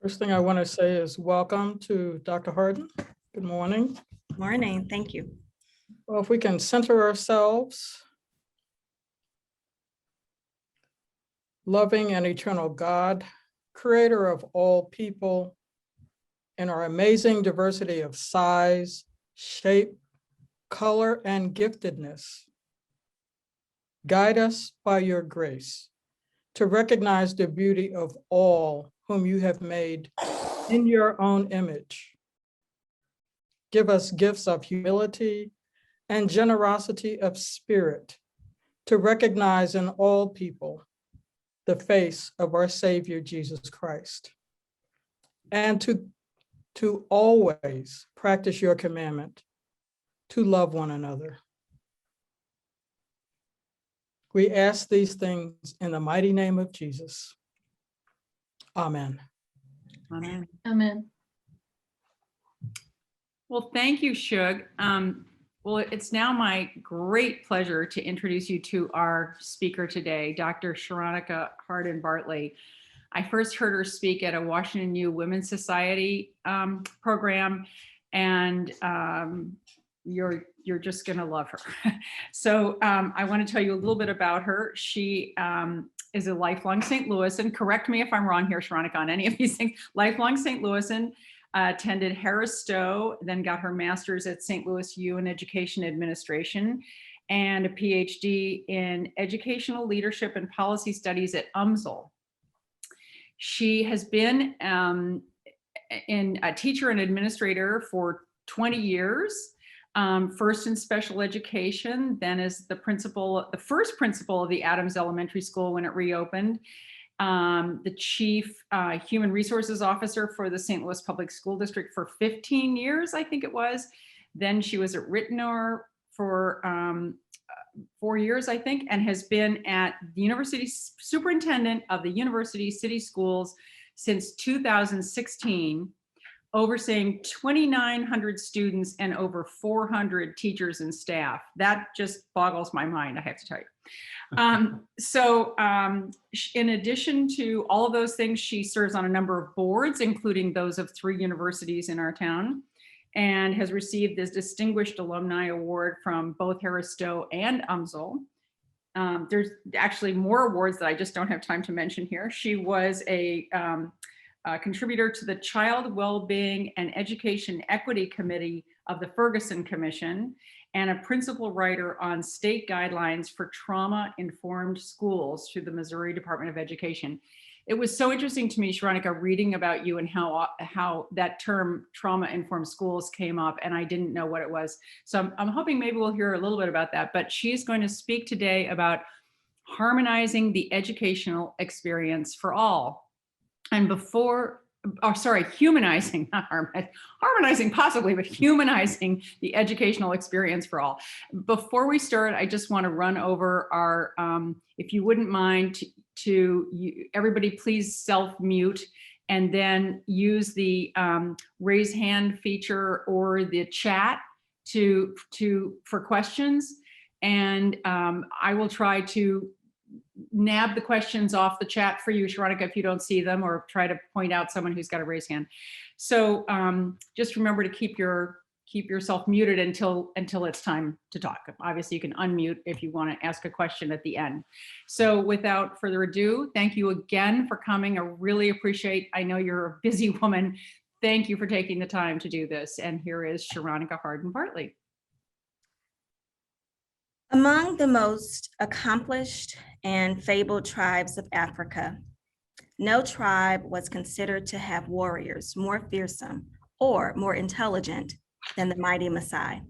First thing I want to say is welcome to Dr. Hardin. Good morning. Morning, thank you. Well, if we can center ourselves, loving and eternal God, creator of all people, in our amazing diversity of size, shape, color, and giftedness, guide us by your grace to recognize the beauty of all whom you have made in your own image. Give us gifts of humility and generosity of spirit to recognize in all people the face of our Savior, Jesus Christ, and to always practice your commandment to love one another. We ask these things in the mighty name of Jesus. Amen. Amen. Amen. Well, thank you, Shug. Well, it's now my great pleasure to introduce you to our speaker today, Dr. Sharonica Hardin-Bartley. I first heard her speak at a Washington U Women's Society program, and you're just going to love her. So I want to tell you a little bit about her. She is a lifelong St. Louis, and correct me if I'm wrong here, Sharonica, on any of these things. Lifelong St. Louisan, attended Harris Stowe, then got her master's at St. Louis U in Education Administration, and a PhD in Educational Leadership and Policy Studies at UMSL. She has been a teacher and administrator for 20 years. First in special education, then as the first principal of the Adams Elementary School when it reopened, the chief human resources officer for the St. Louis Public School District for 15 years, I think it was. Then she was at Ritenour for 4 years, I think, and has been at the university superintendent of the university city schools since 2016. Overseeing 2,900 students and over 400 teachers and staff. That just boggles my mind, I have to tell you. In addition to all of those things, she serves on a number of boards, including those of 3 universities in our town, and has received this Distinguished Alumni Award from both Harris Stowe and UMSL. There's actually more awards that I just don't have time to mention here. She was a contributor to the Child Wellbeing and Education Equity Committee of the Ferguson Commission, and a principal writer on state guidelines for trauma-informed schools through the Missouri Department of Education. It was so interesting to me, Sharonica, reading about you and how that term trauma-informed schools came up, and I didn't know what it was. So I'm hoping maybe we'll hear a little bit about that, but she's going to speak today about harmonizing the educational experience for all. And humanizing, not harmonizing possibly, but humanizing the educational experience for all. Before we start, I just want to run over our, if you wouldn't mind, everybody please self-mute and then use the raise hand feature or the chat for questions. And I will try to nab the questions off the chat for you, Sharonica, if you don't see them, or try to point out someone who's got a raised hand. So just remember to keep yourself muted until it's time to talk. Obviously, you can unmute if you want to ask a question at the end. So without further ado, thank you again for coming. I really appreciate, I know you're a busy woman. Thank you for taking the time to do this. And here is Sharonica Hardin-Bartley. Among the most accomplished and fabled tribes of Africa, no tribe was considered to have warriors more fearsome or more intelligent than the mighty Maasai.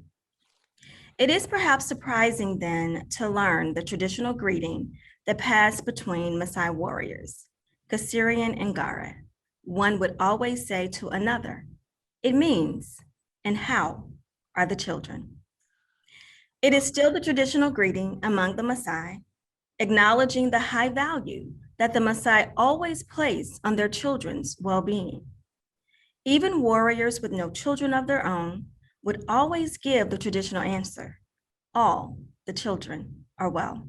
It is perhaps surprising then to learn the traditional greeting that passed between Maasai warriors, Kasirian and Gara. One would always say to another, it means, and how are the children? It is still the traditional greeting among the Maasai, acknowledging the high value that the Maasai always place on their children's well-being. Even warriors with no children of their own would always give the traditional answer, all the children are well.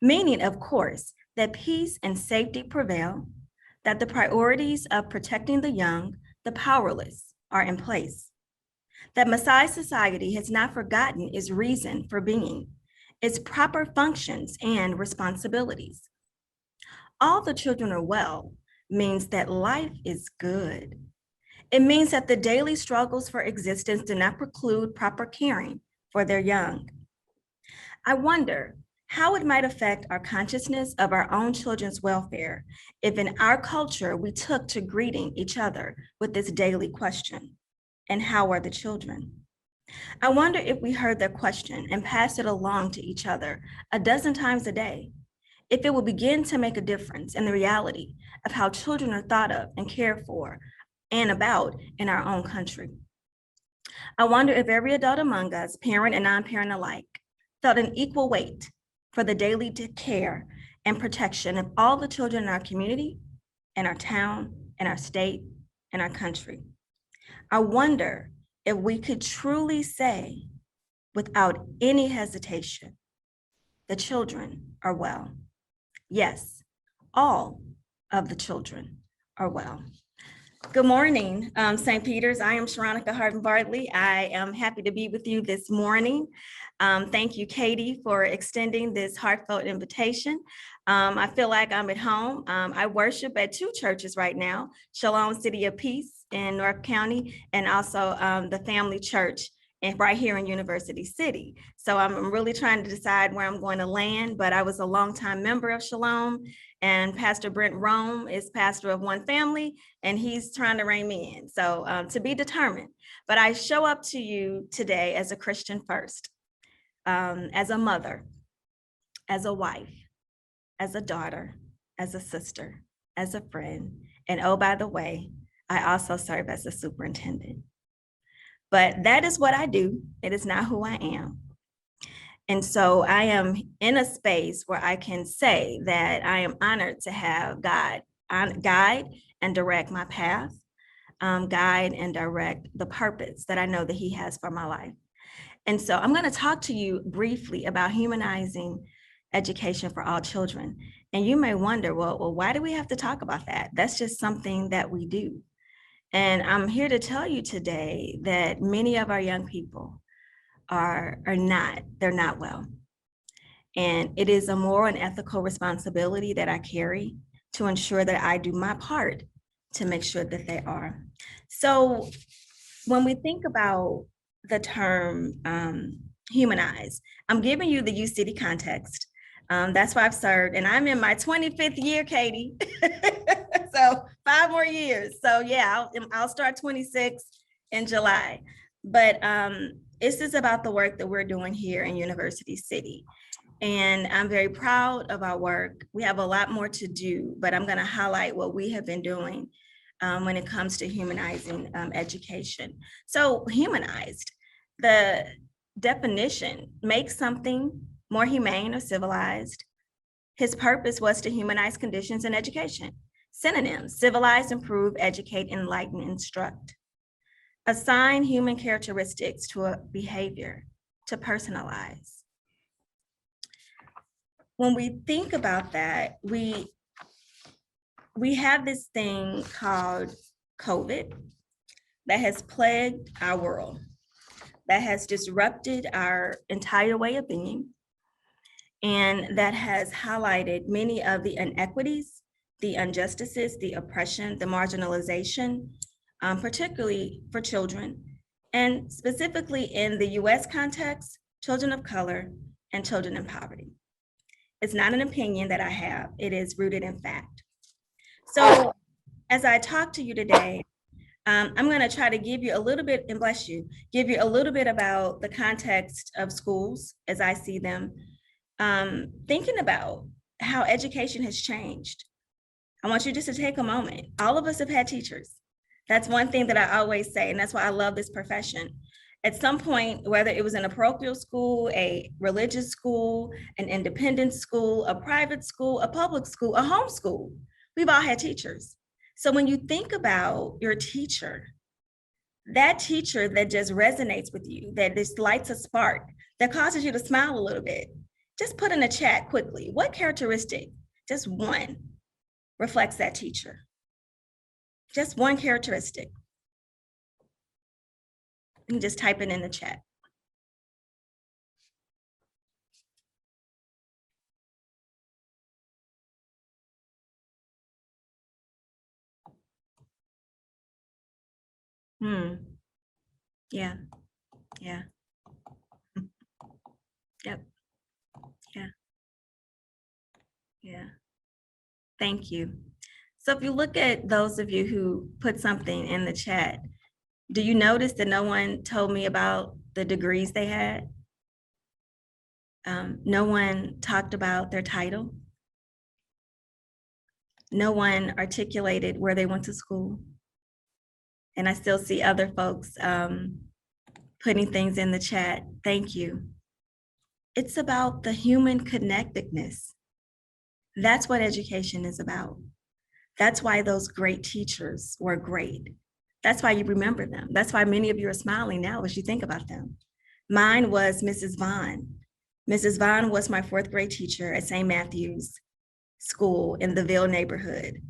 Meaning, of course, that peace and safety prevail, that the priorities of protecting the young, the powerless, are in place, that Maasai society has not forgotten its reason for being, its proper functions and responsibilities. All the children are well means that life is good. It means that the daily struggles for existence do not preclude proper caring for their young. I wonder how it might affect our consciousness of our own children's welfare if in our culture we took to greeting each other with this daily question, and how are the children? I wonder if we heard their question and passed it along to each other a dozen times a day, if it will begin to make a difference in the reality of how children are thought of and cared for and about in our own country. I wonder if every adult among us, parent and non-parent alike, felt an equal weight for the daily care and protection of all the children in our community, in our town, in our state, in our country. I wonder if we could truly say, without any hesitation, the children are well. Yes, all of the children are well. Good morning, St. Peter's. I am Sharonica Hardin-Bartley. I am happy to be with you this morning. Thank you, Katie, for extending this heartfelt invitation. I feel like I'm at home. I worship at two churches right now, Shalom City of Peace in North County, and also the Family Church right here in University City. So I'm really trying to decide where I'm going to land, but I was a longtime member of Shalom, and Pastor Brent Rome is pastor of One Family, and he's trying to rein me in. So to be determined, but I show up to you today as a Christian first, as a mother, as a wife, as a daughter, as a sister, as a friend. And oh, by the way, I also serve as a superintendent. But that is what I do. It is not who I am. And so I am in a space where I can say that I am honored to have God guide and direct my path, guide and direct the purpose that I know that He has for my life. And so I'm going to talk to you briefly about humanizing education for all children. And you may wonder, well, why do we have to talk about that? That's just something that we do. And I'm here to tell you today that many of our young people they're not well. And it is a moral and ethical responsibility that I carry to ensure that I do my part to make sure that they are. So when we think about the term humanize, I'm giving you the U City context. That's why I've served, and I'm in my 25th year, Katie. So 5 more years. So yeah, I'll start 26 in July. But this is about the work that we're doing here in University City. And I'm very proud of our work. We have a lot more to do, but I'm going to highlight what we have been doing when it comes to humanizing education. So humanized, the definition, make something more humane or civilized. His purpose was to humanize conditions in education. Synonyms: civilize, improve, educate, enlighten, instruct. Assign human characteristics to a behavior, to personalize. When we think about that, we have this thing called COVID that has plagued our world, that has disrupted our entire way of being, and that has highlighted many of the inequities, the injustices, the oppression, the marginalization, particularly for children, and specifically in the US context, children of color and children in poverty. It's not an opinion that I have, it is rooted in fact. So as I talk to you today, I'm going to try to give you a little bit, and bless you, give you a little bit about the context of schools as I see them, thinking about how education has changed. I want you just to take a moment. All of us have had teachers. That's one thing that I always say, and that's why I love this profession. At some point, whether it was in a parochial school, a religious school, an independent school, a private school, a public school, a home school, we've all had teachers. So when you think about your teacher, that teacher that just resonates with you, that just lights a spark, that causes you to smile a little bit, just put in the chat quickly, what characteristic, just one, reflects that teacher? Just one characteristic. You can just type it in the chat. Yeah, yeah. Yep. Yeah. Yeah. Thank you. So if you look at those of you who put something in the chat, do you notice that no one told me about the degrees they had? No one talked about their title. No one articulated where they went to school. And I still see other folks putting things in the chat. Thank you. It's about the human connectedness. That's what education is about. That's why those great teachers were great. That's why you remember them. That's why many of you are smiling now as you think about them. Mine was Mrs. Vaughn. Mrs. Vaughn was my 4th grade teacher at St. Matthew's School in the Ville neighborhood.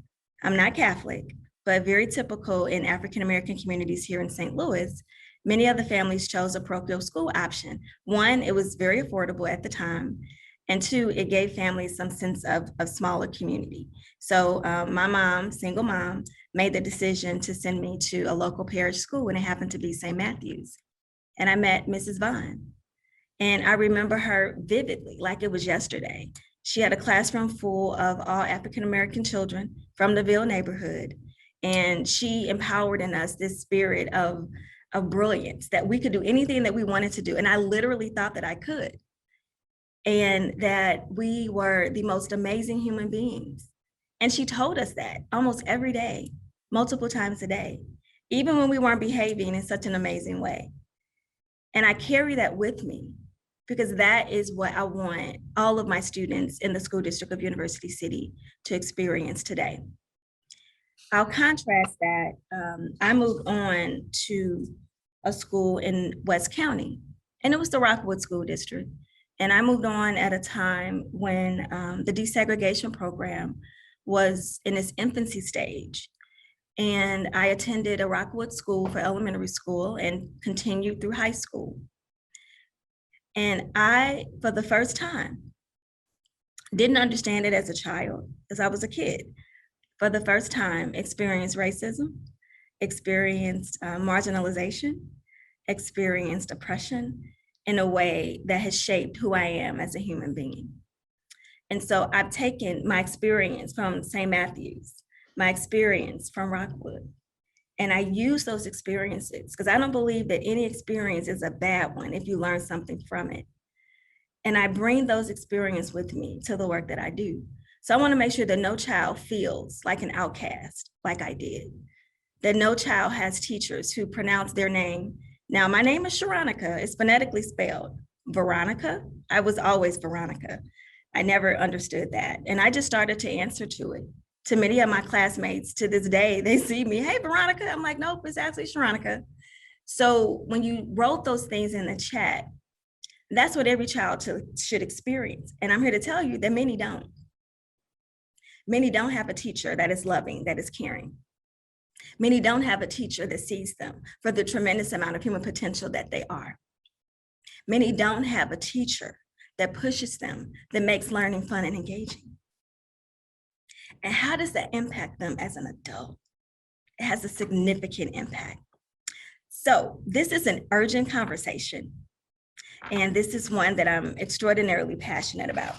I'm not Catholic, but very typical in African-American communities here in St. Louis. Many of the families chose a parochial school option. 1, it was very affordable at the time. And 2, it gave families some sense of smaller community. So my mom, single mom, made the decision to send me to a local parish school, and it happened to be St. Matthew's. And I met Mrs. Vaughn. And I remember her vividly, like it was yesterday. She had a classroom full of all African-American children from the Ville neighborhood. And she empowered in us this spirit of brilliance, that we could do anything that we wanted to do. And I literally thought that I could. And that we were the most amazing human beings. And she told us that almost every day, multiple times a day, even when we weren't behaving in such an amazing way. And I carry that with me because that is what I want all of my students in the school district of University City to experience today. I'll contrast that. I moved on to a school in West County, and it was the Rockwood School District. And I moved on at a time when the desegregation program was in its infancy stage. And I attended a Rockwood school for elementary school and continued through high school. And I, for the first time, didn't understand it as a child, because I was a kid. For the first time, experienced racism, experienced marginalization, experienced oppression in a way that has shaped who I am as a human being. And so I've taken my experience from St. Matthew's, my experience from Rockwood, and I use those experiences because I don't believe that any experience is a bad one if you learn something from it. And I bring those experiences with me to the work that I do. So I want to make sure that no child feels like an outcast, like I did, that no child has teachers who pronounce their name. Now, my name is Sharonica. It's phonetically spelled Veronica. I was always Veronica. I never understood that. And I just started to answer to it. To many of my classmates to this day, they see me, hey, Veronica. I'm like, nope, it's actually Sharonica. So when you wrote those things in the chat, that's what every child should experience. And I'm here to tell you that many don't. Many don't have a teacher that is loving, that is caring. Many don't have a teacher that sees them for the tremendous amount of human potential that they are. Many don't have a teacher that pushes them, that makes learning fun and engaging. And how does that impact them as an adult? It has a significant impact. So this is an urgent conversation. And this is one that I'm extraordinarily passionate about.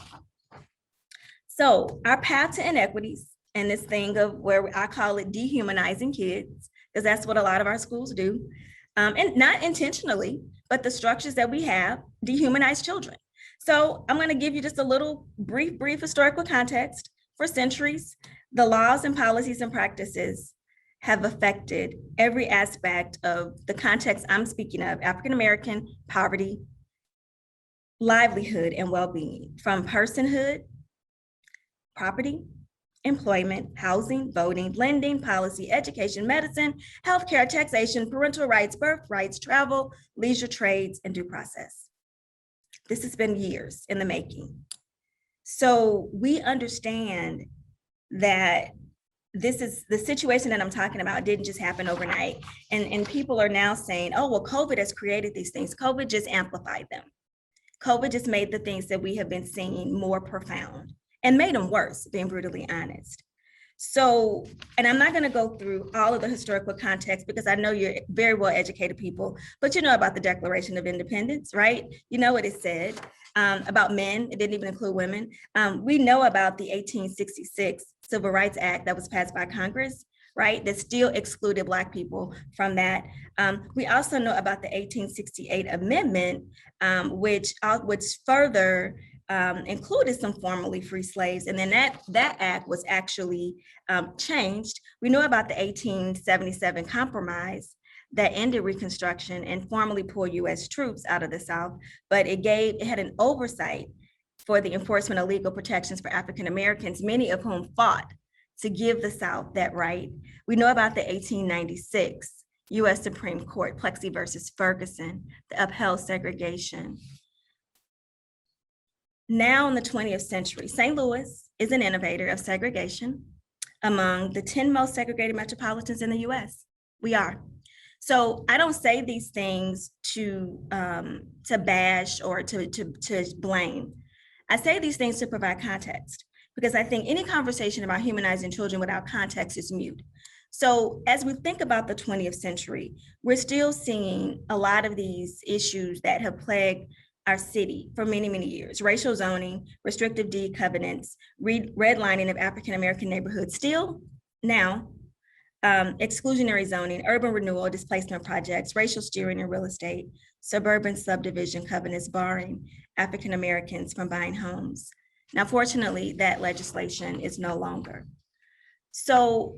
So our path to inequities and this thing of where I call it dehumanizing kids, because that's what a lot of our schools do. And not intentionally, but the structures that we have dehumanize children. So I'm going to give you just a little brief historical context. For centuries, the laws and policies and practices have affected every aspect of the context I'm speaking of, African-American poverty, livelihood, and well-being, from personhood, property, employment, housing, voting, lending, policy, education, medicine, healthcare, taxation, parental rights, birth rights, travel, leisure, trades, and due process. This has been years in the making. So we understand that this is the situation that I'm talking about didn't just happen overnight. And people are now saying, oh, well, COVID has created these things. COVID just amplified them. COVID just made the things that we have been seeing more profound and made them worse, being brutally honest. So, and I'm not going to go through all of the historical context because I know you're very well educated people, but you know about the Declaration of Independence, right? You know what it said about men. It didn't even include women. We know about the 1866 Civil Rights Act that was passed by Congress, right? That still excluded Black people from that. We also know about the 1868 Amendment, which further included some formerly free slaves, and then that act was actually changed. We know about the 1877 Compromise that ended Reconstruction and formally pulled U.S. troops out of the South, but it had an oversight for the enforcement of legal protections for African Americans, many of whom fought to give the South that right. We know about the 1896 U.S. Supreme Court, Plexi versus Ferguson, that upheld segregation. Now in the 20th century, St. Louis is an innovator of segregation among the 10 most segregated metropolitans in the US. We are. So I don't say these things to bash or to blame. I say these things to provide context, because I think any conversation about humanizing children without context is mute. So as we think about the 20th century, we're still seeing a lot of these issues that have plagued our city for many, many years: racial zoning, restrictive deed covenants, redlining of African-American neighborhoods, still now, exclusionary zoning, urban renewal, displacement projects, racial steering in real estate, suburban subdivision covenants barring African-Americans from buying homes. Now, fortunately, that legislation is no longer. So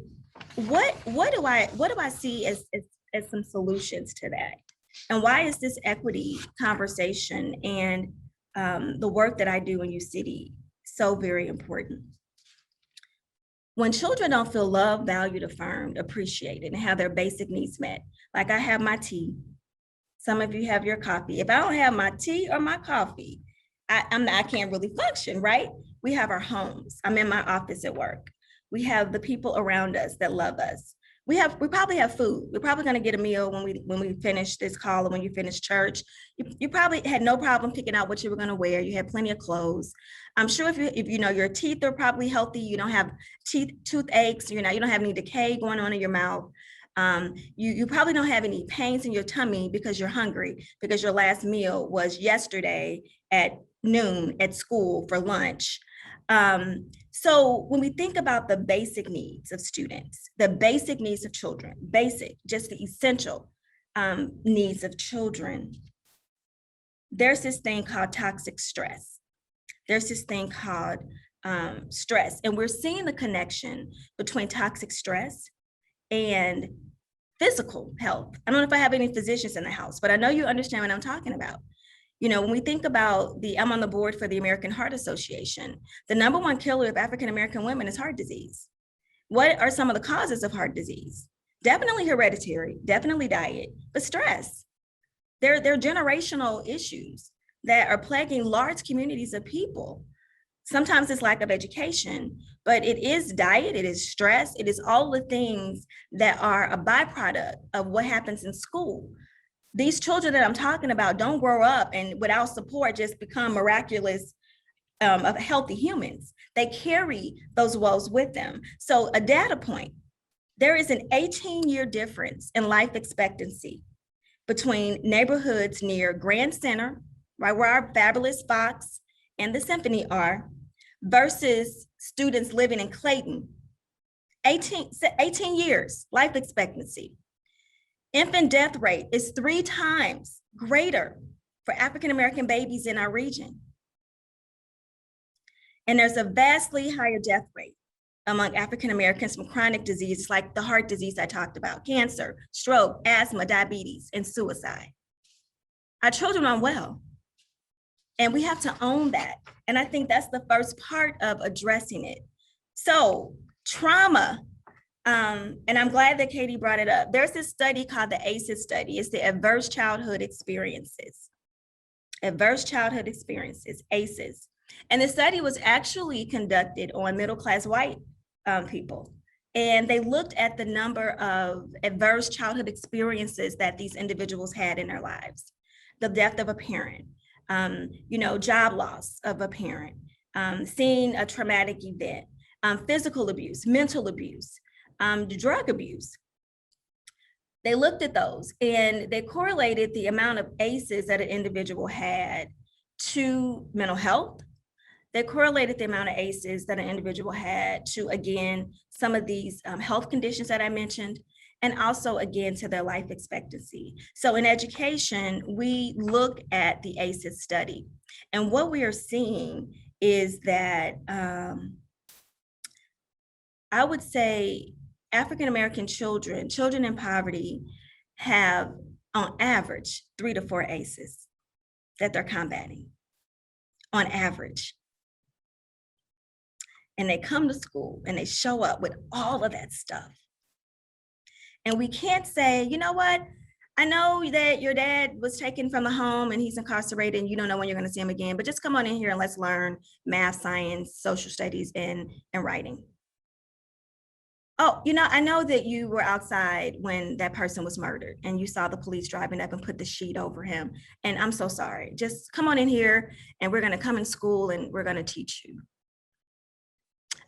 what do I see as some solutions to that? And why is this equity conversation and the work that I do in U City so very important? When children don't feel loved, valued, affirmed, appreciated, and have their basic needs met, like I have my tea, some of you have your coffee. If I don't have my tea or my coffee, I can't really function, right? We have our homes. I'm in my office at work. We have the people around us that love us. We probably have food. We're probably going to get a meal when we finish this call, or when you finish church. You probably had no problem picking out what you were going to wear. You had plenty of clothes. I'm sure if you know your teeth are probably healthy. You don't have toothaches. You don't have any decay going on in your mouth. You probably don't have any pains in your tummy because you're hungry, because your last meal was yesterday at noon at school for lunch. So when we think about the basic needs of students, the basic needs of children, just the essential needs of children, there's this thing called toxic stress. There's this thing called stress. And we're seeing the connection between toxic stress and physical health. I don't know if I have any physicians in the house, but I know you understand what I'm talking about. When we think about I'm on the board for the American Heart Association, the number one killer of African-American women is heart disease. What are some of the causes of heart disease? Definitely hereditary, definitely diet, but stress. They're generational issues that are plaguing large communities of people. Sometimes it's lack of education, but it is diet, it is stress, it is all the things that are a byproduct of what happens in school. These children that I'm talking about don't grow up and without support just become miraculous, healthy humans. They carry those woes with them. So a data point, there is an 18-year difference in life expectancy between neighborhoods near Grand Center, right, where our fabulous Fox and the Symphony are, versus students living in Clayton. 18 years life expectancy. Infant death rate is 3 times greater for African-American babies in our region. And there's a vastly higher death rate among African-Americans from chronic diseases like the heart disease I talked about, cancer, stroke, asthma, diabetes, and suicide. Our children are well, and we have to own that. And I think that's the first part of addressing it. So trauma, and I'm glad that Katie brought it up. There's this study called the ACEs study. It's the Adverse Childhood Experiences. Adverse Childhood Experiences, ACEs. And the study was actually conducted on middle-class white people. And they looked at the number of adverse childhood experiences that these individuals had in their lives. The death of a parent, job loss of a parent, seeing a traumatic event, physical abuse, mental abuse, drug abuse. They looked at those and they correlated the amount of ACEs that an individual had to mental health. They correlated the amount of ACEs that an individual had to, again, some of these health conditions that I mentioned, and also, again, to their life expectancy. So in education, we look at the ACEs study. And what we are seeing is that I would say African-American children in poverty have, on average, 3 to 4 ACEs that they're combating, on average. And they come to school and they show up with all of that stuff. And we can't say, you know what? I know that your dad was taken from the home and he's incarcerated and you don't know when you're going to see him again, but just come on in here and let's learn math, science, social studies, and writing. Oh, I know that you were outside when that person was murdered and you saw the police driving up and put the sheet over him. And I'm so sorry. Just come on in here and we're going to come in school and we're going to teach you.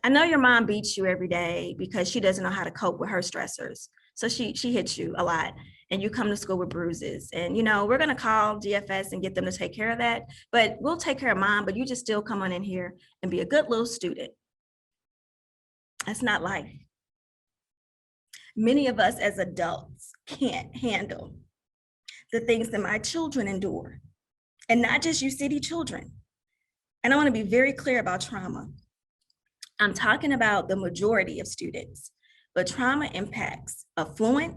I know your mom beats you every day because she doesn't know how to cope with her stressors. So she hits you a lot and you come to school with bruises. And, we're going to call DFS and get them to take care of that. But we'll take care of mom, but you just still come on in here and be a good little student. That's not life. Many of us as adults can't handle the things that my children endure, and not just you city children. And I want to be very clear about trauma. I'm talking about the majority of students, but trauma impacts affluent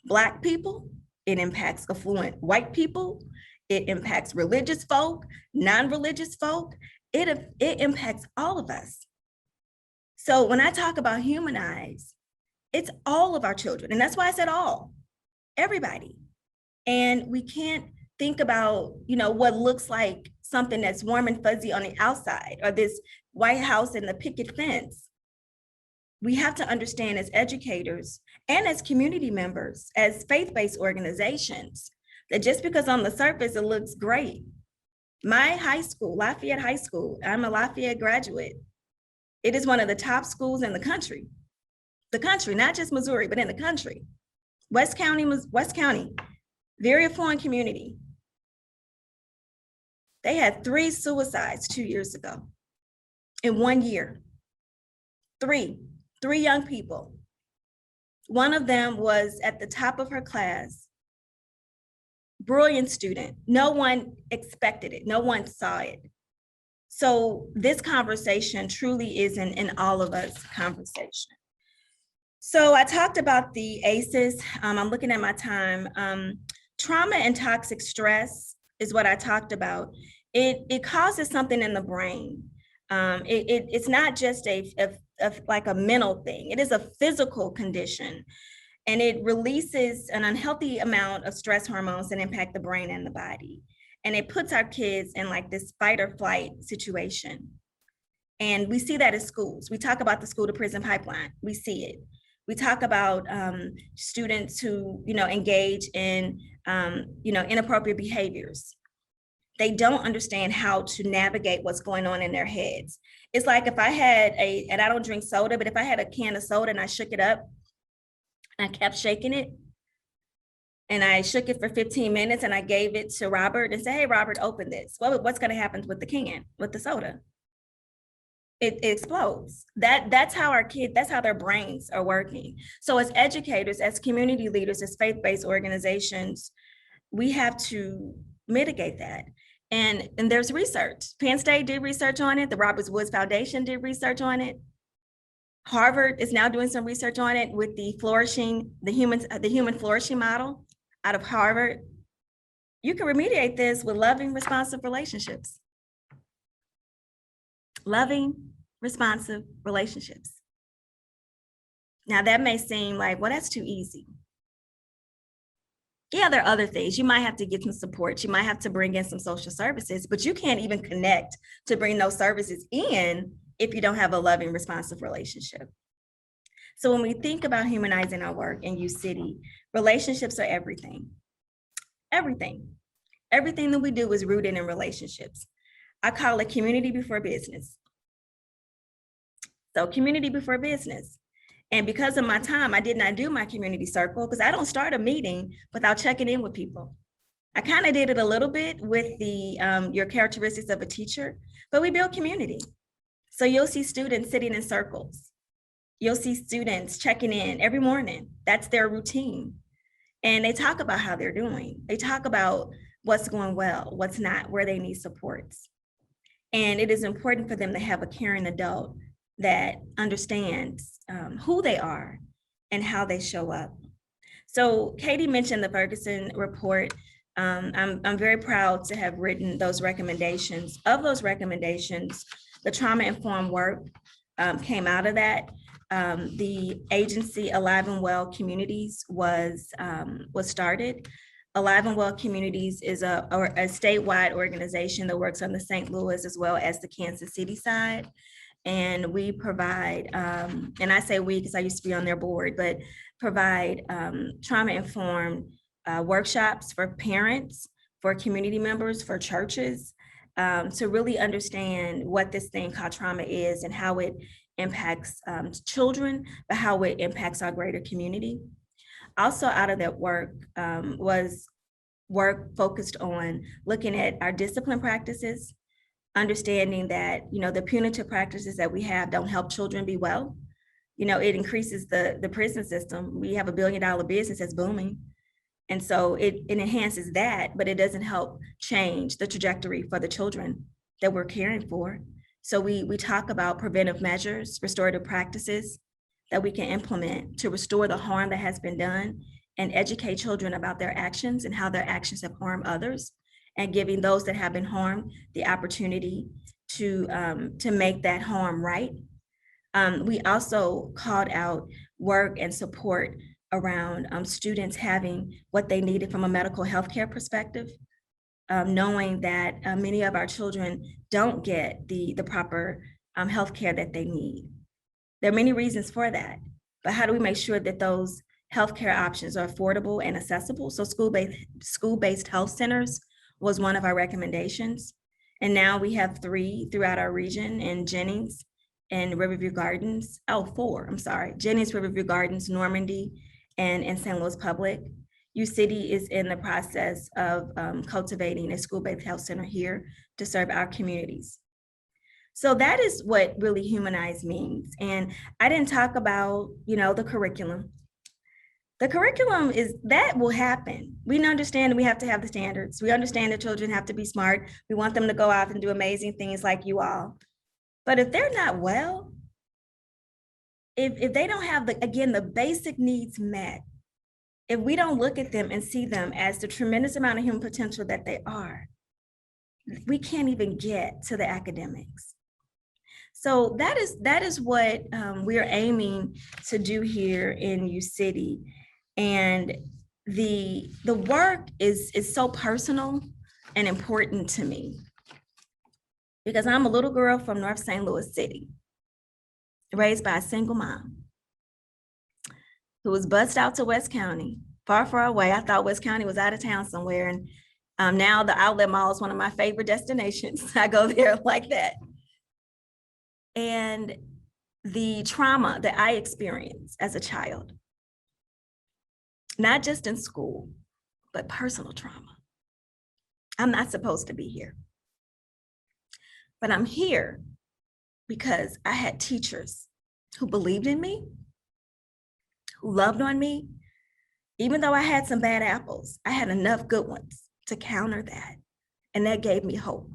Black people. It impacts affluent white people. It impacts religious folk, non-religious folk. It impacts all of us. So when I talk about humanize, it's all of our children. And that's why I said all, everybody. And we can't think about, what looks like something that's warm and fuzzy on the outside, or this White House and the picket fence. We have to understand as educators and as community members, as faith-based organizations, that just because on the surface it looks great. My high school, Lafayette High School, I'm a Lafayette graduate. It is one of the top schools in the country, not just Missouri, but in the country. West County, very affluent community. They had 3 suicides 2 years ago in 1 year. 3 young people. One of them was at the top of her class, brilliant student. No one expected it. No one saw it. So this conversation truly is an all of us conversation. So I talked about the ACEs. I'm looking at my time. Trauma and toxic stress is what I talked about. It causes something in the brain. It's not just like a mental thing. It is a physical condition, and it releases an unhealthy amount of stress hormones that impact the brain and the body. And it puts our kids in like this fight or flight situation. And we see that in schools. We talk about the school to prison pipeline. We see it. We talk about students who, engage in, inappropriate behaviors. They don't understand how to navigate what's going on in their heads. It's like if I had and I don't drink soda, but if I had a can of soda and I shook it up and I kept shaking it and I shook it for 15 minutes and I gave it to Robert and said, hey, Robert, open this. What's going to happen with the can, with the soda? It explodes. That's how that's how their brains are working. So as educators, as community leaders, as faith-based organizations, we have to mitigate that. And there's research. Penn State did research on it. The Robert Woods Foundation did research on it. Harvard is now doing some research on it with the human flourishing model out of Harvard. You can remediate this with loving, responsive relationships. Loving, responsive relationships. Now that may seem like, well, that's too easy. Yeah, there are other things. You might have to get some support. You might have to bring in some social services, but you can't even connect to bring those services in if you don't have a loving, responsive relationship. So when we think about humanizing our work in U City, relationships are everything. Everything. Everything that we do is rooted in relationships. I call it community before business. So community before business. And because of my time, I did not do my community circle because I don't start a meeting without checking in with people. I kind of did it a little bit with the your characteristics of a teacher, but we build community. So you'll see students sitting in circles. You'll see students checking in every morning. That's their routine. And they talk about how they're doing. They talk about what's going well, what's not, where they need supports. And it is important for them to have a caring adult that understands who they are and how they show up. So Katie mentioned the Ferguson Report. I'm very proud to have written those recommendations. Of those recommendations, the trauma-informed work came out of that. The agency Alive and Well Communities was started. Alive and Well Communities is a statewide organization that works on the St. Louis as well as the Kansas City side. And we provide, and I say we because I used to be on their board, but provide trauma-informed workshops for parents, for community members, for churches, to really understand what this thing called trauma is and how it impacts children, but how it impacts our greater community. Also out of that work was work focused on looking at our discipline practices, understanding that, the punitive practices that we have don't help children be well. It increases the prison system. We have $1 billion business that's booming. And so it enhances that, but it doesn't help change the trajectory for the children that we're caring for. So we talk about preventive measures, restorative practices that we can implement to restore the harm that has been done and educate children about their actions and how their actions have harmed others, and giving those that have been harmed the opportunity to make that harm right. We also called out work and support around students having what they needed from a medical healthcare perspective, knowing that many of our children don't get the proper healthcare that they need. There are many reasons for that, but how do we make sure that those healthcare options are affordable and accessible? So school-based health centers was one of our recommendations. And now we have 3 throughout our region in Jennings and Riverview Gardens. 4, I'm sorry. Jennings, Riverview Gardens, Normandy, and in St. Louis Public. U City is in the process of cultivating a school-based health center here to serve our communities. So that is what really humanize means. And I didn't talk about, the curriculum. The curriculum that will happen. We understand that we have to have the standards. We understand that children have to be smart. We want them to go out and do amazing things like you all. But if they're not well, if they don't have the basic needs met, if we don't look at them and see them as the tremendous amount of human potential that they are, we can't even get to the academics. So that is what we are aiming to do here in U City. And the work is so personal and important to me because I'm a little girl from North St. Louis City, raised by a single mom who was bused out to West County, far, far away. I thought West County was out of town somewhere. And now the Outlet Mall is one of my favorite destinations. I go there like that. And the trauma that I experienced as a child, not just in school, but personal trauma. I'm not supposed to be here. But I'm here because I had teachers who believed in me, who loved on me. Even though I had some bad apples, I had enough good ones to counter that. And that gave me hope.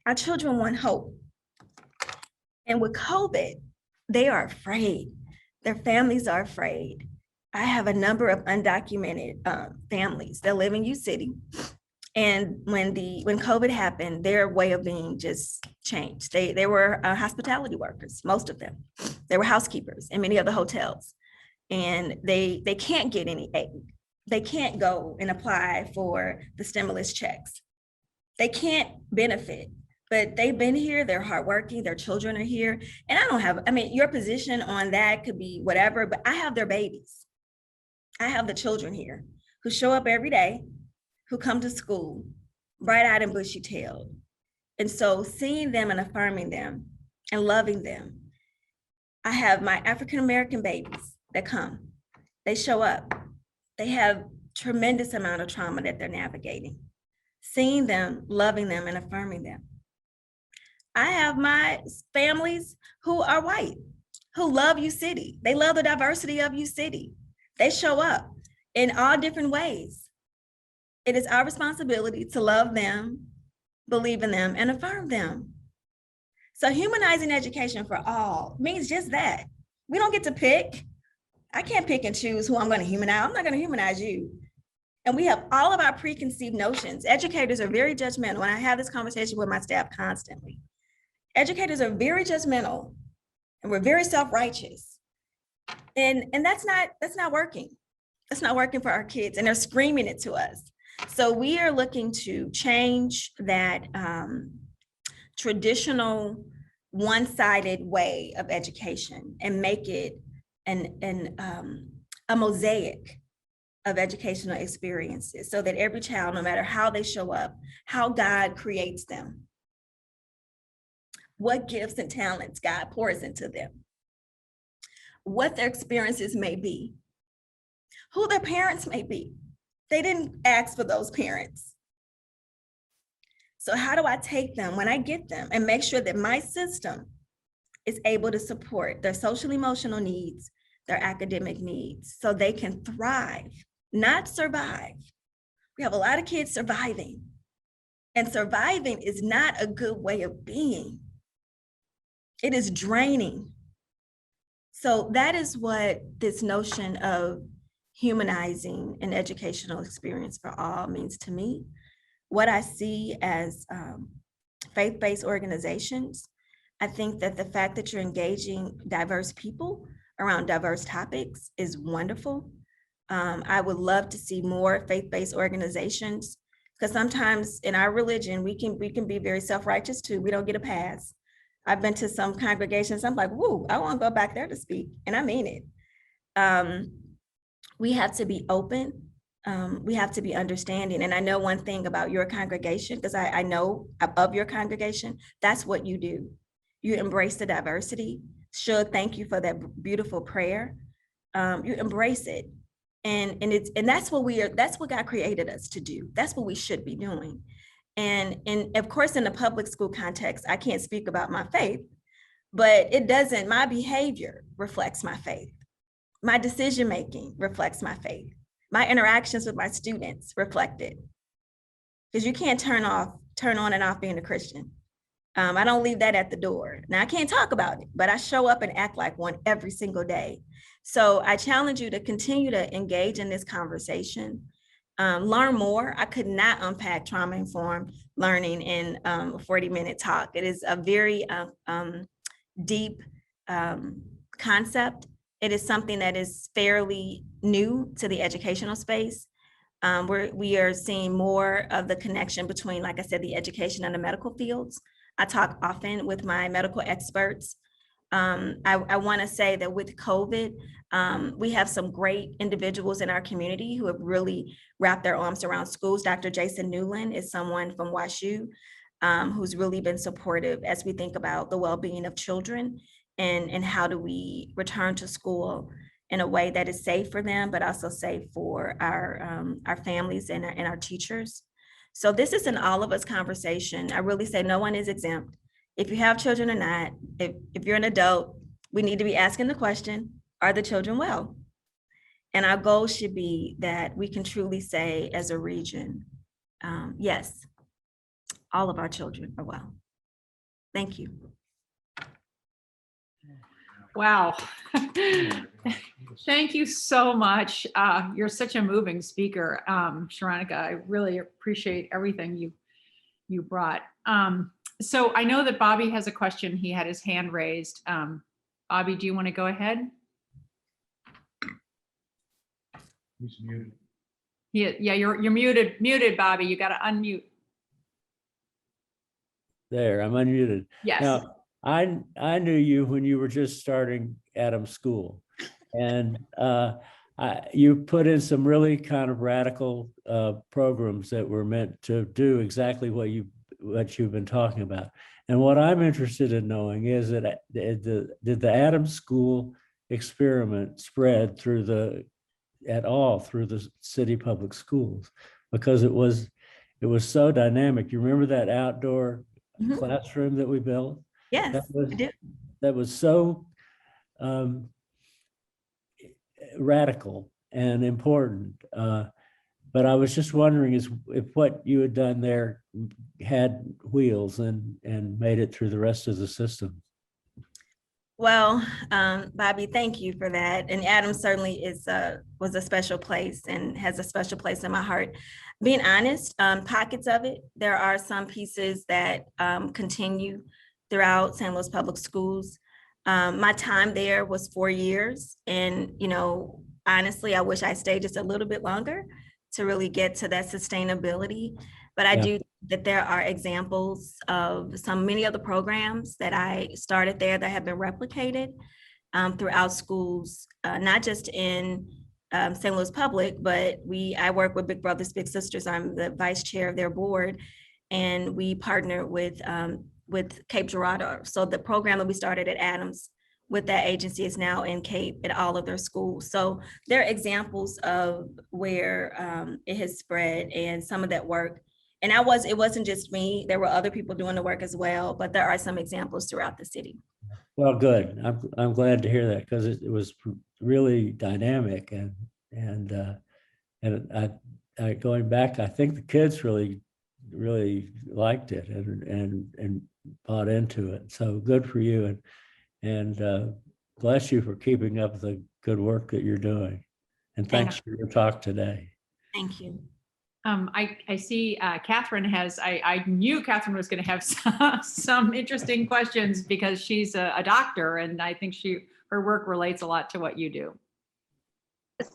Our children want hope. And with COVID, they are afraid. Their families are afraid. I have a number of undocumented families that live in U City. And when COVID happened, their way of being just changed. They were hospitality workers, most of them. They were housekeepers in many of the hotels. And they can't get any aid. They can't go and apply for the stimulus checks. They can't benefit, but they've been here, they're hardworking, their children are here. And I don't have, I mean, your position on that could be whatever, but I have their babies. I have the children here who show up every day, who come to school, bright-eyed and bushy-tailed. And so seeing them and affirming them and loving them. I have my African-American babies that come, they show up, they have tremendous amount of trauma that they're navigating. Seeing them, loving them, and affirming them. I have my families who are white, who love U City. They love the diversity of U City. They show up in all different ways. It is our responsibility to love them, believe in them, and affirm them. So humanizing education for all means just that. We don't get to pick. I can't pick and choose who I'm going to humanize. I'm not going to humanize you. And we have all of our preconceived notions. Educators are very judgmental. And I have this conversation with my staff constantly. Educators are very judgmental and we're very self-righteous. And that's not working. That's not working for our kids, and they're screaming it to us. So we are looking to change that traditional one-sided way of education and make it a mosaic of educational experiences so that every child, no matter how they show up, how God creates them, what gifts and talents God pours into them, what their experiences may be, who their parents may be. They didn't ask for those parents. So how do I take them when I get them and make sure that my system is able to support their social emotional needs, their academic needs, so they can thrive, not survive. We have a lot of kids surviving, and surviving is not a good way of being. It is draining. So that is what this notion of humanizing an educational experience for all means to me. What I see as faith-based organizations, I think that the fact that you're engaging diverse people around diverse topics is wonderful. I would love to see more faith-based organizations, because sometimes in our religion, we can be very self-righteous too. We don't get a pass. I've been to some congregations, I'm like, woo, I want to go back there to speak, and I mean it. We have to be open. We have to be understanding. And I know one thing about your congregation, because I know of your congregation, that's what you do. You embrace the diversity. Shug, thank you for that beautiful prayer. You embrace it. And that's what God created us to do. That's what we should be doing. And of course, in the public school context, I can't speak about my faith, but my behavior reflects my faith. My decision-making reflects my faith. My interactions with my students reflect it. Because you can't turn on and off being a Christian. I don't leave that at the door. Now, I can't talk about it, but I show up and act like one every single day. So I challenge you to continue to engage in this conversation, learn more. I could not unpack trauma-informed learning in a 40-minute talk. It is a very deep concept. It is something that is fairly new to the educational space. We are seeing more of the connection between, like I said, the education and the medical fields. I talk often with my medical experts. I want to say that with COVID, we have some great individuals in our community who have really wrapped their arms around schools. Dr. Jason Newland is someone from WashU who's really been supportive as we think about the well-being of children and how do we return to school in a way that is safe for them, but also safe for our families and our teachers. So this is an all of us conversation. I really say no one is exempt. If you have children or not, if you're an adult, we need to be asking the question, are the children well? And our goal should be that we can truly say as a region, yes, all of our children are well. Thank you. Wow. Thank you so much. You're such a moving speaker, Sharonica. I really appreciate everything you brought. So I know that Bobby has a question. He had his hand raised. Bobby, do you want to go ahead? He's muted. Yeah, you're muted, Bobby. You got to unmute. There, I'm unmuted. Yes. Now, I knew you when you were just starting Adams School. And you put in some really kind of radical programs that were meant to do exactly what you've been talking about. And what I'm interested in knowing is that did the Adams School experiment spread through the city public schools? Because it was so dynamic. You remember that outdoor Mhm. classroom that we built? Yes, I do. That was so radical and important. But I was just wondering if what you had done there had wheels and made it through the rest of the system. Well, Bobby, thank you for that. And Adam certainly was a special place and has a special place in my heart. Being honest, pockets of it, there are some pieces that continue throughout St. Louis Public Schools. My time there was 4 years, and honestly, I wish I stayed just a little bit longer to really get to that sustainability. But I do that there are examples of many of the programs that I started there that have been replicated throughout schools, not just in St. Louis Public, but I work with Big Brothers Big Sisters. I'm the vice chair of their board, and we partner with Cape Girardeau. So the program that we started at Adams with that agency is now in Cape at all of their schools. So there are examples of where it has spread and some of that work. And it wasn't just me, there were other people doing the work as well, but there are some examples throughout the city. Well, good. I'm glad to hear that, because it was really dynamic and I going back, I think the kids really liked it and bought into it. So good for you, and bless you for keeping up the good work that you're doing. And thanks for your talk today. Thank you. I see Catherine I knew Catherine was going to have some interesting questions because she's a doctor, and I think her work relates a lot to what you do.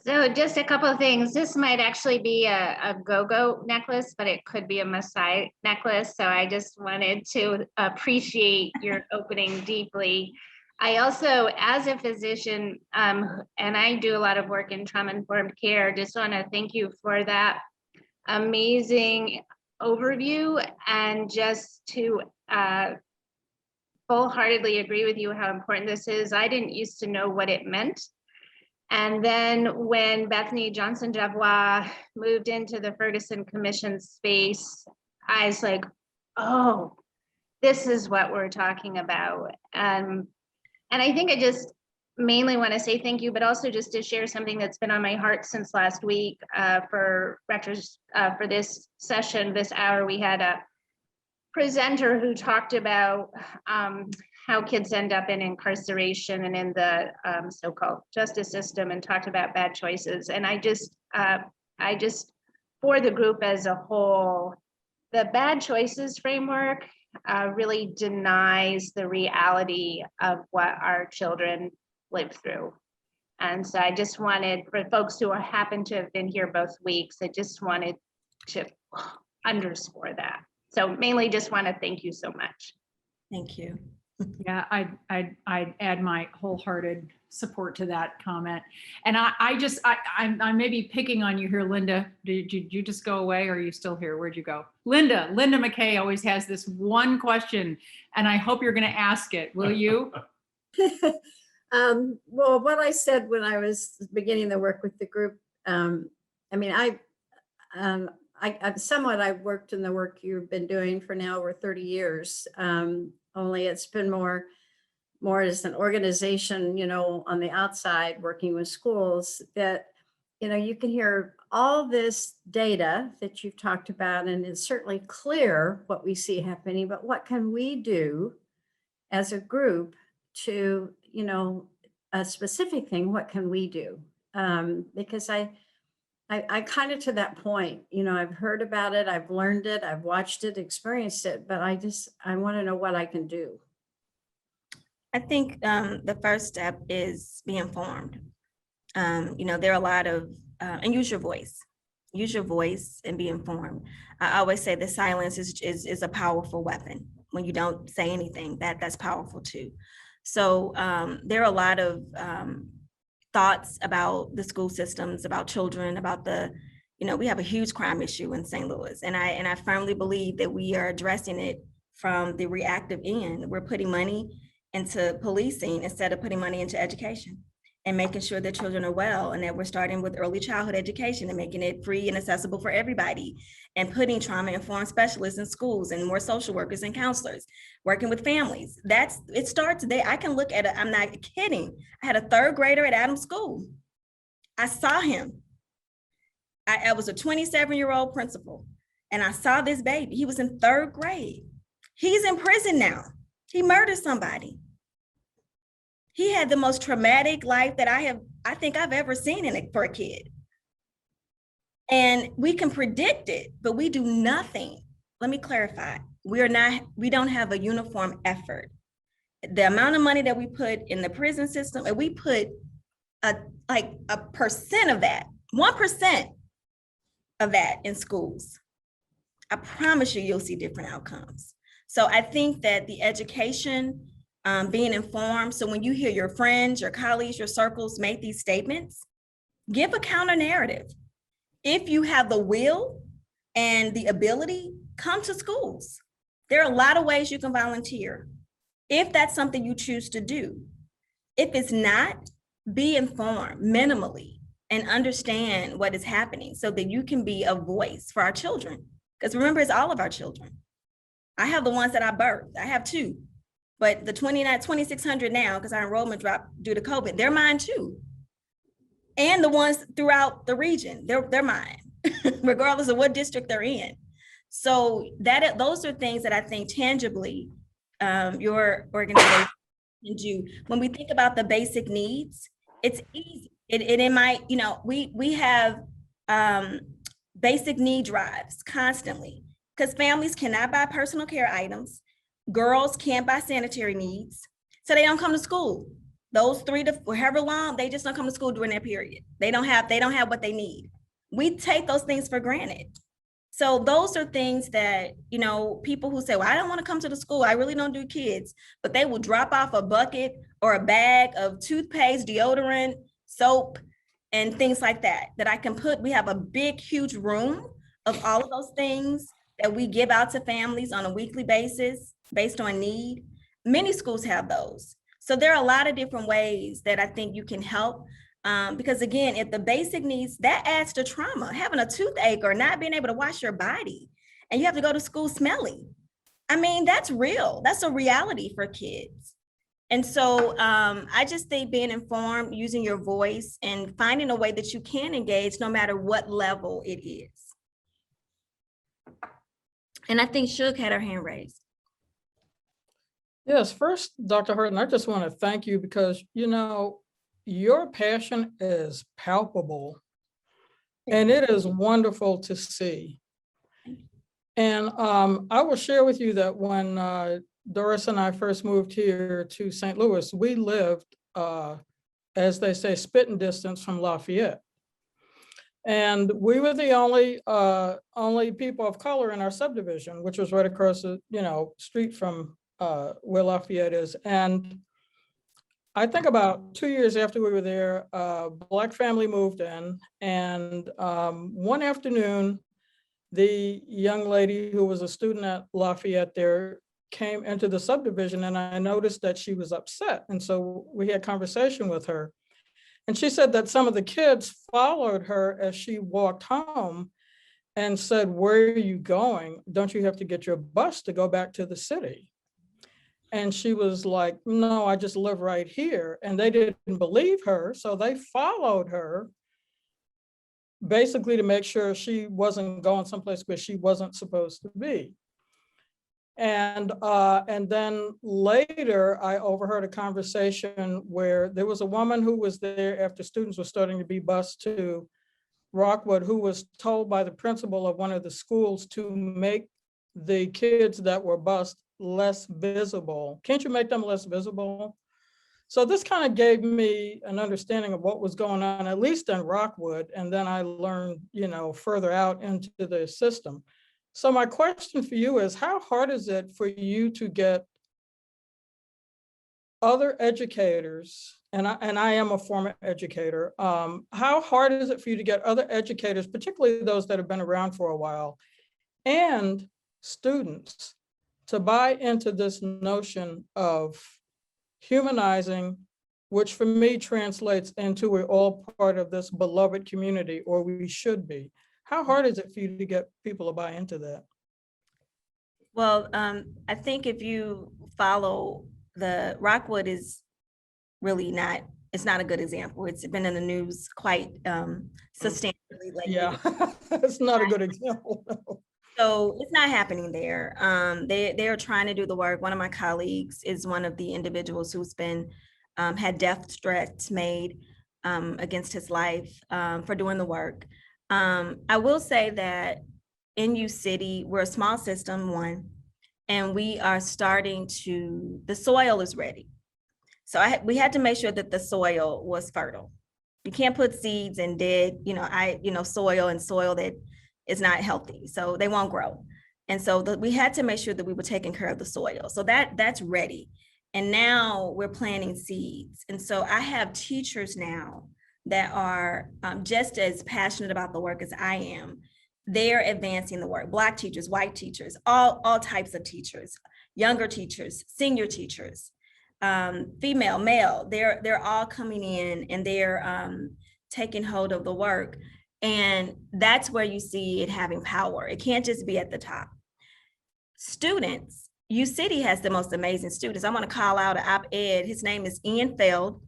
So just a couple of things. This might actually be a go-go necklace, but it could be a Maasai necklace. So I just wanted to appreciate your opening deeply. I also, as a physician, and I do a lot of work in trauma-informed care, just want to thank you for that amazing overview, and just to full-heartedly agree with you how important this is. I didn't used to know what it meant. And then when Bethany Johnson-Javois moved into the Ferguson Commission space, I was like, oh, this is what we're talking about. And I think I just mainly want to say thank you, but also just to share something that's been on my heart since last week for this session, this hour. We had a presenter who talked about how kids end up in incarceration and in the so-called justice system, and talked about bad choices. And I just, for the group as a whole, the bad choices framework really denies the reality of what our children live through. And so I just wanted, for folks who happen to have been here both weeks, I just wanted to underscore that. So mainly just want to thank you so much. Thank you. Yeah, I'd add my wholehearted support to that comment. And I may be picking on you here, Linda. Did you just go away, or are you still here? Where'd you go? Linda McKay always has this one question, and I hope you're going to ask it. Will you? Well, what I said when I was beginning the work with the group, I mean, I've worked in the work you've been doing for now over 30 years. Only it's been more as an organization, on the outside working with schools, that, you can hear all this data that you've talked about, and it's certainly clear what we see happening, but what can we do as a group to, a specific thing, what can we do? Because I kind of to that point, I've heard about it, I've learned it, I've watched it, experienced it, but I want to know what I can do. I think the first step is be informed. There are a lot of, and use your voice and be informed. I always say the silence is a powerful weapon. when you don't say anything, that's powerful too. So there are a lot of thoughts about the school systems, about children, about we have a huge crime issue in St. Louis. And I firmly believe that we are addressing it from the reactive end. We're putting money into policing instead of putting money into education and making sure that children are well, and that we're starting with early childhood education and making it free and accessible for everybody, and putting trauma-informed specialists in schools and more social workers and counselors working with families. It starts there. I can look at I'm not kidding. I had a 3rd grader at Adams School. I saw him. I was a 27-year-old principal, and I saw this baby. He was in 3rd grade. He's in prison now. He murdered somebody. He had the most traumatic life that I think I've ever seen for a kid. And we can predict it, but we do nothing. Let me clarify. We don't have a uniform effort. The amount of money that we put in the prison system, and we put a percent of that, 1% of that in schools. I promise you'll see different outcomes. So I think that the education, being informed. So when you hear your friends, your colleagues, your circles make these statements, give a counter narrative. If you have the will and the ability, come to schools. There are a lot of ways you can volunteer, if that's something you choose to do. If it's not, be informed minimally and understand what is happening so that you can be a voice for our children. Because remember, it's all of our children. I have the ones that I birthed. I have 2. But the 2,600 now, because our enrollment dropped due to COVID, they're mine too. And the ones throughout the region, they're mine, regardless of what district they're in. So those are things that I think tangibly your organization can do. When we think about the basic needs, it's easy. It might, we have basic need drives constantly, because families cannot buy personal care items. Girls can't buy sanitary needs, so they don't come to school. Those 3 to however long, they just don't come to school during that period. They don't have what they need. We take those things for granted. So those are things that, people who say, well, I don't want to come to the school, I really don't do kids, but they will drop off a bucket or a bag of toothpaste, deodorant, soap, and things like that I can put. We have a big, huge room of all of those things that we give out to families on a weekly basis based on need. Many schools have those. So there are a lot of different ways that I think you can help. Because again, if the basic needs, that adds to trauma, having a toothache or not being able to wash your body, and you have to go to school smelly. I mean, that's real. That's a reality for kids. And so I just think being informed, using your voice, and finding a way that you can engage no matter what level it is. And I think Shug had her hand raised. Yes, first, Dr. Hardin, I just want to thank you because, your passion is palpable and it is wonderful to see. And I will share with you that when Doris and I first moved here to St. Louis, we lived, as they say, spitting distance from Lafayette. And we were the only people of color in our subdivision, which was right across the street from where Lafayette is. And I think about 2 years after we were there, a Black family moved in, and one afternoon, the young lady who was a student at Lafayette there came into the subdivision, and I noticed that she was upset. And so we had conversation with her. And she said that some of the kids followed her as she walked home and said, "Where are you going? Don't you have to get your bus to go back to the city?" And she was like, "No, I just live right here." And they didn't believe her. So they followed her basically to make sure she wasn't going someplace where she wasn't supposed to be. And then later I overheard a conversation where there was a woman who was there after students were starting to be bused to Rockwood, who was told by the principal of one of the schools to make the kids that were bused less visible. Can't you make them less visible? So this kind of gave me an understanding of what was going on, at least in Rockwood. And then I learned, further out into the system. So my question for you is, how hard is it for you to get other educators, and I am a former educator, how hard is it for you to get other educators, particularly those that have been around for a while, and students to buy into this notion of humanizing, which for me translates into we're all part of this beloved community, or we should be? How hard is it for you to get people to buy into that? Well, I think if you follow the Rockwood is really not, it's not a good example. It's been in the news quite substantially lately. Yeah, it's not a good example. No. So it's not happening there. They are trying to do the work. One of my colleagues is one of the individuals who's been had death threats made against his life for doing the work. I will say that in U City, we're a small system, one, and we are starting to, the soil is ready. So we had to make sure that the soil was fertile. You can't put seeds in dead, soil and soil that is not healthy, so they won't grow. And so we had to make sure that we were taking care of the soil. So that's ready. And now we're planting seeds. And so I have teachers now that are just as passionate about the work as I am. They're advancing the work. Black teachers, white teachers, all types of teachers, younger teachers, senior teachers, female, male, they're all coming in and they're taking hold of the work. And that's where you see it having power. It can't just be at the top. Students, U City has the most amazing students. I want to call out an op-ed. His name is Ian Feld.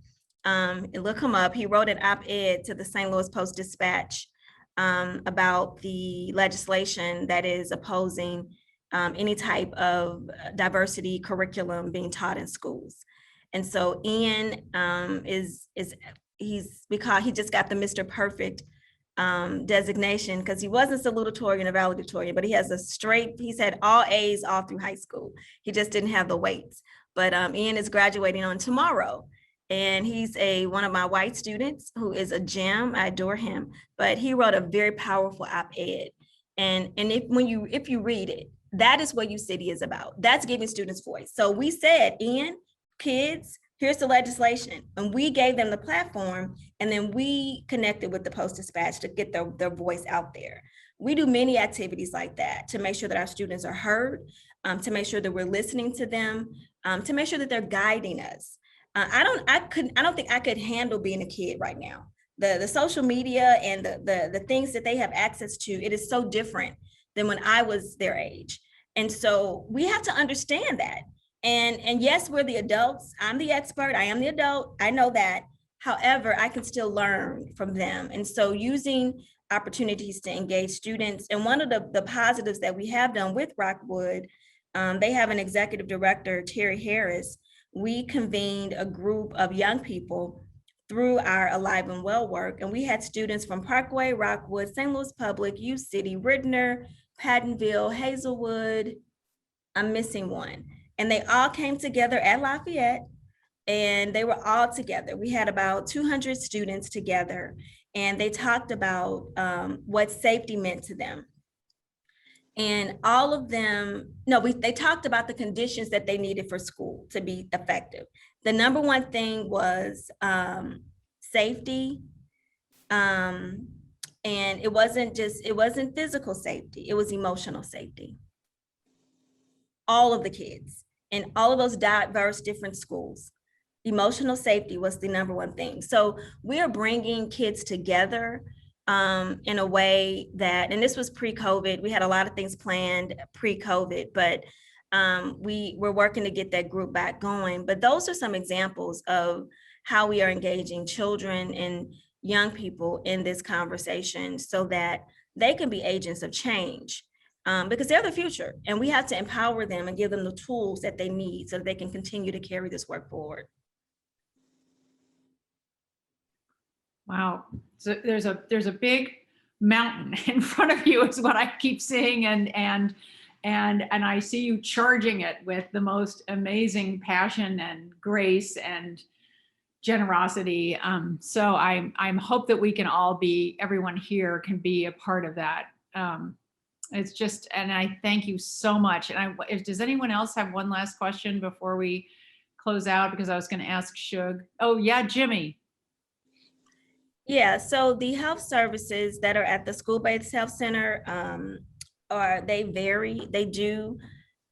Look him up. He wrote an op-ed to the St. Louis Post-Dispatch about the legislation that is opposing any type of diversity curriculum being taught in schools. And so Ian because he just got the Mr. Perfect designation because he wasn't salutatorian or valedictorian, but he has he's had all A's all through high school. He just didn't have the weights. But Ian is graduating on tomorrow. And he's one of my white students who is a gem. I adore him, but he wrote a very powerful op-ed. And if you read it, that is what U City is about. That's giving students voice. So we said, Ian, kids, here's the legislation. And we gave them the platform, and then we connected with the Post-Dispatch to get their voice out there. We do many activities like that to make sure that our students are heard, to make sure that we're listening to them, to make sure that they're guiding us. I don't think I could handle being a kid right now. The social media and the things that they have access to, it is so different than when I was their age. And so we have to understand that. And yes, we're the adults. I'm the expert. I am the adult. I know that. However, I can still learn from them. And so using opportunities to engage students. And one of the positives that we have done with Rockwood, they have an executive director, Terry Harris. We convened a group of young people through our Alive and Well work. And we had students from Parkway, Rockwood, St. Louis Public, U City, Ridner, Pattonville, Hazelwood. I'm missing one. And they all came together at Lafayette, and they were all together. We had about 200 students together, and they talked about what safety meant to them. And all of them, they talked about the conditions that they needed for school to be effective. The number one thing was safety. And it wasn't physical safety, it was emotional safety. All of the kids in all of those diverse different schools, emotional safety was the number one thing. So we are bringing kids together in a way that, and this was pre-COVID, we had a lot of things planned pre-COVID, but we're working to get that group back going. But those are some examples of how we are engaging children and young people in this conversation so that they can be agents of change, because they're the future, and we have to empower them and give them the tools that they need so that they can continue to carry this work forward. Wow. So there's a big mountain in front of you is what I keep seeing. And I see you charging it with the most amazing passion and grace and generosity. So I'm hope that we can all everyone here can be a part of that. It's just, and I thank you so much. And does anyone else have one last question before we close out? Because I was going to ask Shug. Oh yeah, Jimmy. Yeah, so the health services that are at the school-based health center, they vary. They do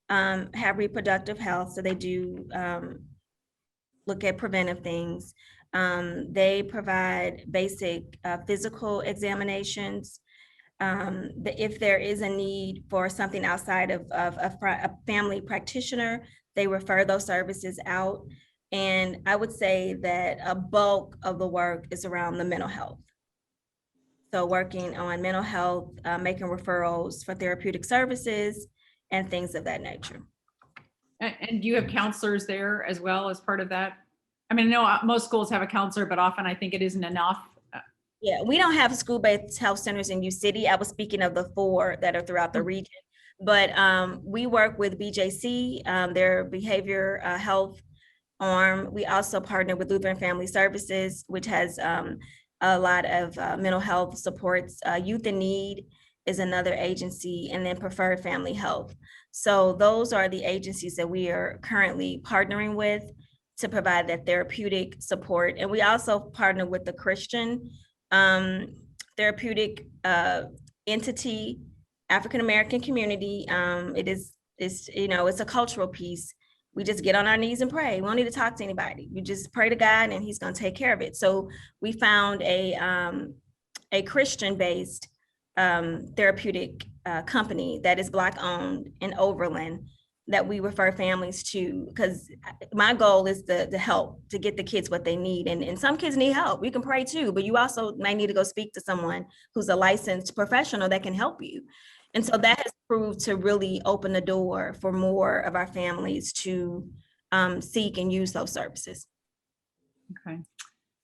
have reproductive health, so they do look at preventive things. They provide basic physical examinations. If there is a need for something outside of a family practitioner, they refer those services out. And I would say that a bulk of the work is around the mental health. So working on mental health, making referrals for therapeutic services and things of that nature. And do you have counselors there as well as part of that? I mean, I know most schools have a counselor, but often I think it isn't enough. Yeah, we don't have school-based health centers in U City. I was speaking of the 4 that are throughout the region. But we work with BJC, their behavior health arm. We also partner with Lutheran Family Services, which has a lot of mental health supports. Youth in Need is another agency, and then Preferred Family Health. So those are the agencies that we are currently partnering with to provide that therapeutic support. And we also partner with the Christian therapeutic entity, African American community. It's a cultural piece. We just get on our knees and pray. We don't need to talk to anybody. We just pray to God and he's going to take care of it. So we found a Christian-based therapeutic company that is Black owned in Overland that we refer families to, because my goal is to help, to get the kids what they need. And some kids need help. We can pray too, but you also might need to go speak to someone who's a licensed professional that can help you. And so that has proved to really open the door for more of our families to seek and use those services. Okay.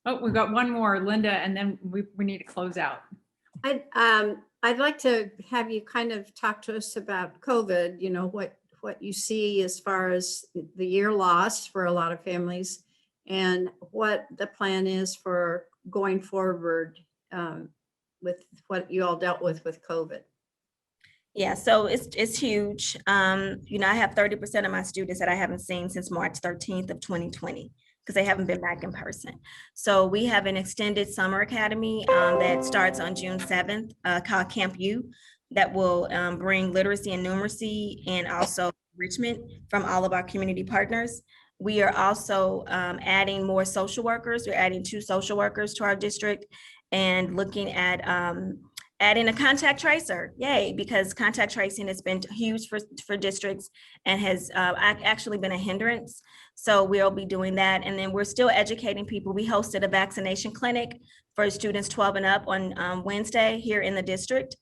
Oh, we've got one more, Linda, and then we need to close out. I'd like to have you kind of talk to us about COVID, what you see as far as the year lost for a lot of families and what the plan is for going forward with what you all dealt with COVID. Yeah, so it's huge. I have 30% of my students that I haven't seen since March 13th of 2020 because they haven't been back in person. So we have an extended summer academy that starts on June 7th called Camp U that will bring literacy and numeracy and also enrichment from all of our community partners. We are also adding more social workers. We're adding 2 social workers to our district and looking at adding a contact tracer, yay, because contact tracing has been huge for districts and has actually been a hindrance. So we'll be doing that. And then we're still educating people. We hosted a vaccination clinic for students 12 and up on Wednesday here in the district.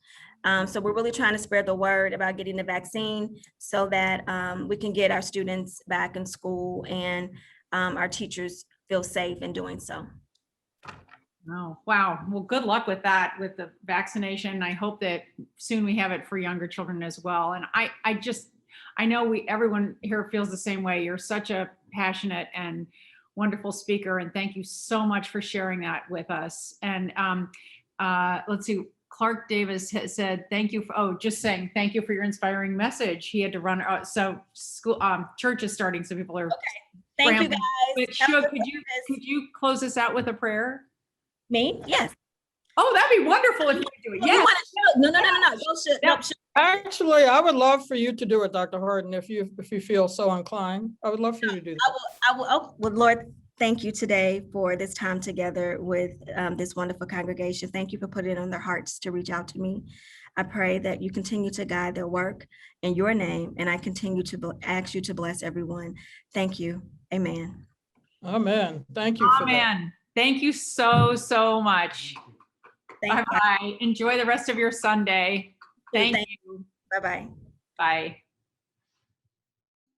So we're really trying to spread the word about getting the vaccine so that we can get our students back in school and our teachers feel safe in doing so. Oh, wow. Well, good luck with that, with the vaccination. I hope that soon we have it for younger children as well. And I know everyone here feels the same way. You're such a passionate and wonderful speaker. And thank you so much for sharing that with us. And let's see, Clark Davis has said, thank you for, thank you for your inspiring message. He had to run, so school, church is starting. So people are. Okay. Thank you guys. But Shug, could you close us out with a prayer? Me? Yes. Oh, that'd be wonderful if you could do it. Yeah. Yes. No. Actually, I would love for you to do it, Dr. Hardin, if you feel so inclined. I would love for you to do that. I will. Oh, well, Lord, thank you today for this time together with this wonderful congregation. Thank you for putting it on their hearts to reach out to me. I pray that you continue to guide their work in your name, and I continue to ask you to bless everyone. Thank you. Amen. Amen. Thank you for that. Amen. Thank you so much. Thank you. Bye-bye. Enjoy the rest of your Sunday. Thank you. Bye-bye. Bye.